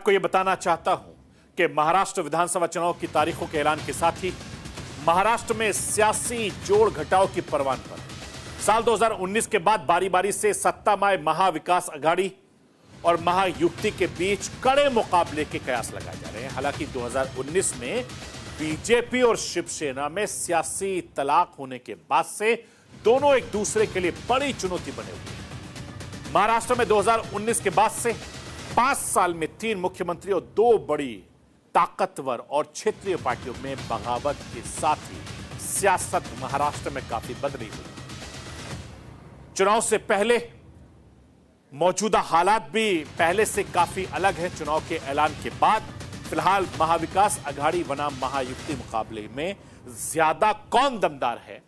आपको यह बताना चाहता हूं कि महाराष्ट्र विधानसभा चुनाव की तारीखों के ऐलान के साथ ही महाराष्ट्र में सियासी जोड़ घटाव की परवान पर साल 2019 के बाद बारी बारी से सत्तामाय महाविकास अघाड़ी और महायुति के बीच कड़े मुकाबले के कयास लगाए जा रहे हैं। हालांकि 2019 में बीजेपी और शिवसेना में सियासी तलाक होने के बाद से दोनों एक दूसरे के लिए बड़ी चुनौती बने हुए हैं। महाराष्ट्र में 2019 के बाद से 5 साल में 3 मुख्यमंत्री और 2 बड़ी ताकतवर और क्षेत्रीय पार्टियों में बगावत के साथ ही सियासत महाराष्ट्र में काफी बदली हुई। चुनाव से पहले मौजूदा हालात भी पहले से काफी अलग है। चुनाव के ऐलान के बाद फिलहाल महाविकास अघाड़ी बनाम महायुति मुकाबले में ज्यादा कौन दमदार है,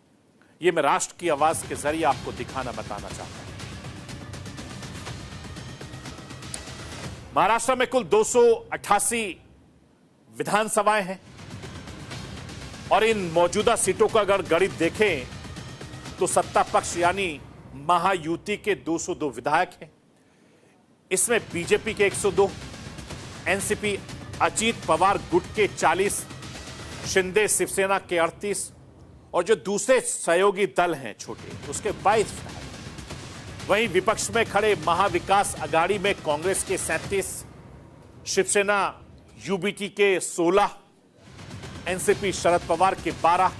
यह मैं राष्ट्र की आवाज के जरिए आपको दिखाना बताना चाहता हूं। महाराष्ट्र में कुल 288 विधानसभाएं हैं और इन मौजूदा सीटों का अगर गणित देखें तो सत्ता पक्ष यानी महायुति के 202 विधायक हैं। इसमें बीजेपी के 102, एनसीपी अजीत पवार गुट के 40, शिंदे शिवसेना के 38 और जो दूसरे सहयोगी दल हैं छोटे उसके 22 विधायक। वहीं विपक्ष में खड़े महाविकास अघाड़ी में कांग्रेस के 37, शिवसेना यूबीटी के 16, एनसीपी शरद पवार के 12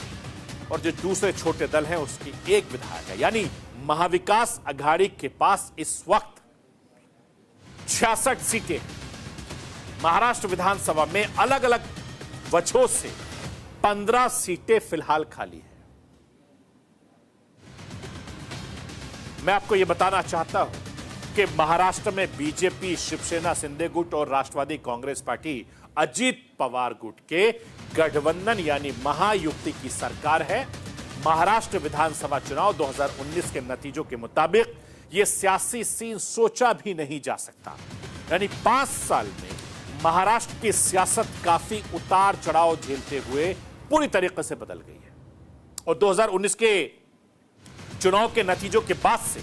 और जो दूसरे छोटे दल हैं उसकी 1 विधायक है। यानी महाविकास अघाड़ी के पास इस वक्त 66 सीटें महाराष्ट्र विधानसभा में अलग अलग वजहों से 15 सीटें फिलहाल खाली हैं। मैं आपको यह बताना चाहता हूं कि महाराष्ट्र में बीजेपी, शिवसेना, शिंदे गुट और राष्ट्रवादी कांग्रेस पार्टी अजीत पवार गुट के गठबंधन यानी महायुति की सरकार है। महाराष्ट्र विधानसभा चुनाव 2019 के नतीजों के मुताबिक यह सियासी सीन सोचा भी नहीं जा सकता। यानी 5 साल में महाराष्ट्र की सियासत काफी उतार चढ़ाव झेलते हुए पूरी तरीके से बदल गई है और 2019 के चुनाव के नतीजों के बाद से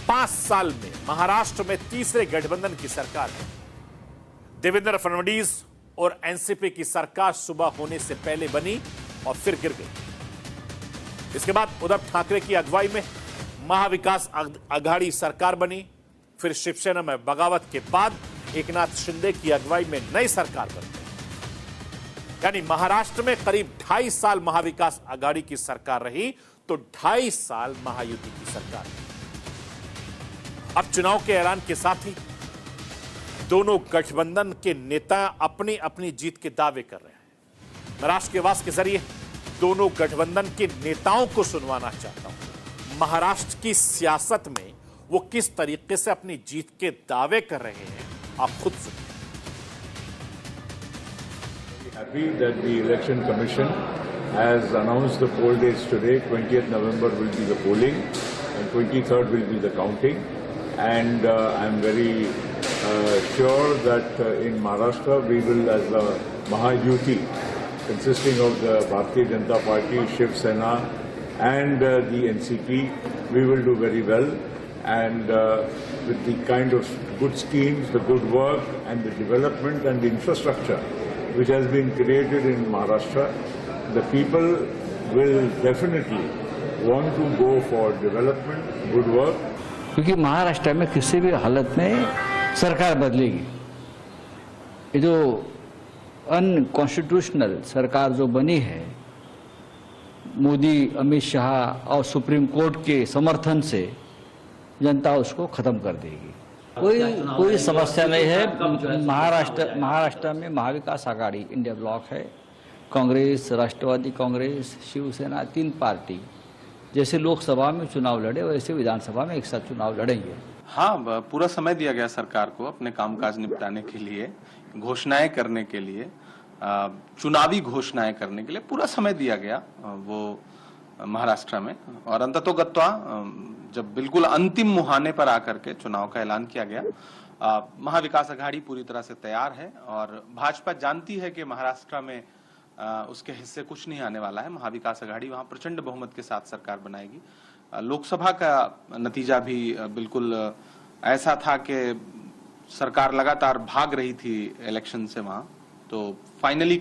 5 साल में महाराष्ट्र में तीसरे गठबंधन की सरकार है। देवेंद्र फडणवीस और एनसीपी की सरकार सुबह होने से पहले बनी और फिर गिर गई। इसके बाद उद्धव ठाकरे की अगुवाई में महाविकास अघाड़ी सरकार बनी। फिर शिवसेना में बगावत के बाद एकनाथ शिंदे की अगुवाई में नई सरकार बनी। यानी महाराष्ट्र में करीब 2.5 साल महाविकास अघाड़ी की सरकार रही तो 2.5 साल महायुति की सरकार रही। अब चुनाव के ऐलान के साथ ही दोनों गठबंधन के नेता अपनी अपनी जीत के दावे कर रहे हैं। मैं राष्ट्र की आवाज के जरिए दोनों गठबंधन के नेताओं को सुनवाना चाहता हूं महाराष्ट्र की सियासत में वो किस तरीके से अपनी जीत के दावे कर रहे हैं, आप खुद सुनिए। Happy that the election commission has announced the poll dates today. 20th November will be the polling and 23rd will be the counting. And I'm very sure that in Maharashtra we will, as the Mahayuti, consisting of the Bharatiya Janata Party, Shiv Sena and the NCP, we will do very well. And with the kind of good schemes, the good work and the development and the infrastructure which has been created in Maharashtra, the people will definitely want to go for development, good work. क्योंकि महाराष्ट्र में किसी भी हालत में सरकार बदलेगी। ये जो अनकॉन्स्टिट्यूशनल सरकार जो बनी है, मोदी, अमित शाह और सुप्रीम कोर्ट के समर्थन से जनता उसको खत्म कर देगी। कोई समस्या नहीं है। महाराष्ट्र में महाविकास आघाड़ी इंडिया ब्लॉक है। कांग्रेस, राष्ट्रवादी कांग्रेस, शिवसेना 3 पार्टी जैसे लोकसभा में चुनाव लड़े वैसे विधानसभा में एक साथ चुनाव लड़ेंगे। हाँ, पूरा समय दिया गया सरकार को अपने कामकाज निपटाने के लिए, घोषणाएं करने के लिए, चुनावी घोषणाएं करने के लिए पूरा समय दिया गया वो महाराष्ट्र में। और अंततोगत्वा जब बिल्कुल अंतिम मुहाने पर आकर के चुनाव का ऐलान किया गया, महाविकास अघाड़ी पूरी तरह से तैयार है और भाजपा जानती है कि महाराष्ट्र में उसके हिस्से कुछ नहीं आने वाला है। महाविकास अघाड़ी वहां प्रचंड बहुमत के साथ सरकार बनाएगी। लोकसभा का नतीजा भी बिल्कुल ऐसा था कि सरकार लगातार भाग रही थी इलेक्शन से वहां, तो फाइनली